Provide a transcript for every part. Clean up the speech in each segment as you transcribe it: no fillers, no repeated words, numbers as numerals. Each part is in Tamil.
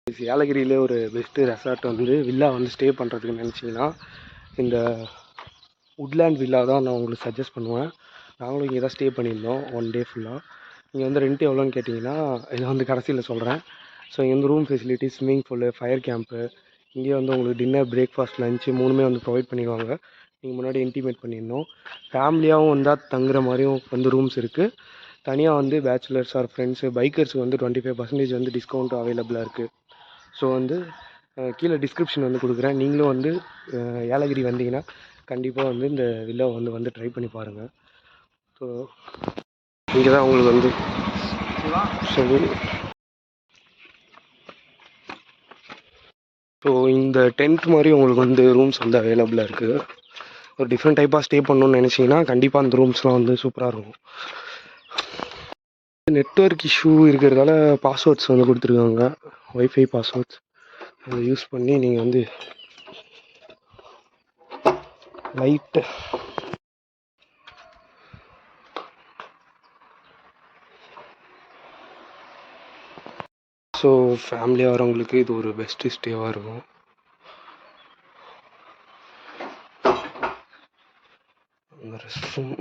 ஏலகிரியிலே ஒரு பெஸ்ட்டு ரெசார்ட் வந்து வில்லா வந்து ஸ்டே பண்ணுறதுக்கு நினச்சிங்கன்னா இந்த உட்லேண்ட் வில்லா தான் நான் உங்களுக்கு சஜஸ்ட் பண்ணுவேன். நாங்களும் இங்கே தான் ஸ்டே பண்ணியிருந்தோம் 1 டே ஃபுல்லாக. இங்கே வந்து ரெண்ட் எவ்வளோன்னு கேட்டிங்கன்னா இதை வந்து கடைசியில் சொல்கிறேன். ஸோ இங்கே வந்து room facility, swimming pool, fire camp, இங்கேயே வந்து உங்களுக்கு டின்னர், பிரேக்ஃபாஸ்ட், லஞ்சு 3மே வந்து ப்ரொவைட் பண்ணிடுவாங்க. நீங்கள் முன்னாடி இன்டிமேட் பண்ணியிருந்தோம். ஃபேமிலியாகவும் வந்தால் தங்குற மாதிரியும் வந்து ரூம்ஸ் இருக்குது. தனியாக வந்து பேச்சுலர்ஸ் ஆர் ஃப்ரெண்ட்ஸு, பைக்கர்ஸுக்கு வந்து 25% வந்து டிஸ்கவுண்ட் அவைலபிளாக இருக்குது. ஸோ வந்து கீழே டிஸ்கிரிப்ஷன் வந்து கொடுக்குறேன். நீங்களும் வந்து ஏலகிரி வந்தீங்கன்னா கண்டிப்பாக வந்து இந்த வில்லாவை வந்து ட்ரை பண்ணி பாருங்கள். ஸோ இங்கே தான் உங்களுக்கு வந்து சரி. ஸோ இந்த டென்ட் மாதிரி உங்களுக்கு வந்து ரூம்ஸ் வந்து அவைலபிளாக இருக்குது. ஒரு டிஃப்ரெண்ட் டைப்பாக ஸ்டே பண்ணணுன்னு நினச்சிங்கன்னா கண்டிப்பாக அந்த ரூம்ஸ்லாம் வந்து சூப்பராக இருக்கும். நெட்வொர்க் இஷ்யூ இருக்கிறதால பாஸ்வேர்ட்ஸ் வந்து கொடுத்துருக்காங்க, ஒய்ஃபை பாஸ்வேர்ட்ஸ். அதை யூஸ் பண்ணி நீங்கள் வந்து லைட்டு ஸோ ஃபேமிலியாக வரவங்களுக்கு இது ஒரு பெஸ்ட்டு ஸ்டேவாக இருக்கும். அந்த rest room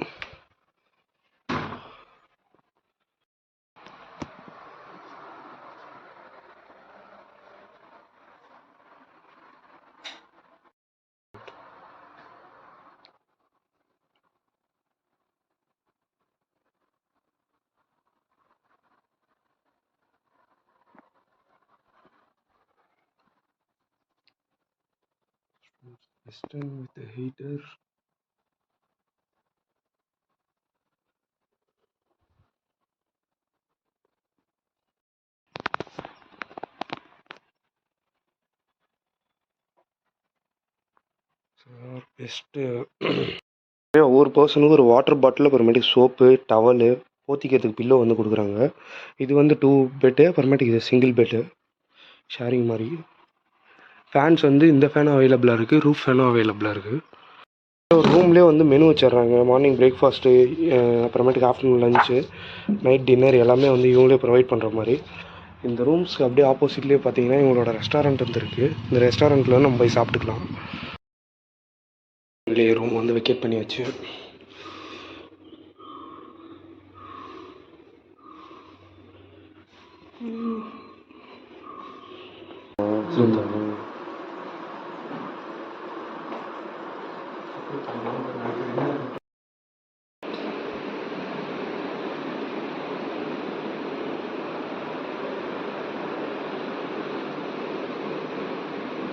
western with a heater. Best ஒவ்வொரு பர்சனுக்கும் ஒரு வாட்டர் பாட்டில், அப்புறமேட்டுக்கு சோப்பு, டவலு, போத்திக்கிறதுக்கு பில்லோ வந்து கொடுக்குறாங்க. இது வந்து 2 பெட்டு, அப்புறமேட்டுக்கு இது சிங்கிள் பெட்டு ஷேரிங் மாதிரி. ஃபேன்ஸ் வந்து இந்த ஃபேனும் அவைலபிளாக இருக்குது, ரூஃப் ஃபேனும் அவைலபிளாக இருக்குது. ஒரு ரூம்லேயே வந்து மெனு வச்சிடுறாங்க. மார்னிங் பிரேக்ஃபாஸ்ட்டு, அப்புறமேட்டுக்கு ஆஃப்டர்நூன் லஞ்சு, நைட் டின்னர் எல்லாமே வந்து இவங்களே ப்ரொவைட் பண்ணுற மாதிரி. இந்த ரூம்ஸ்க்கு அப்படியே ஆப்போசிட்லேயே பார்த்தீங்கன்னா இவங்களோட ரெஸ்டாரண்ட் வந்து இருக்குது. இந்த ரெஸ்டாரண்ட்டில் நம்ம போய் சாப்பிட்டுக்கலாம். வெளியே ரூம் வந்து வெக்கேட் பண்ணியாச்சு.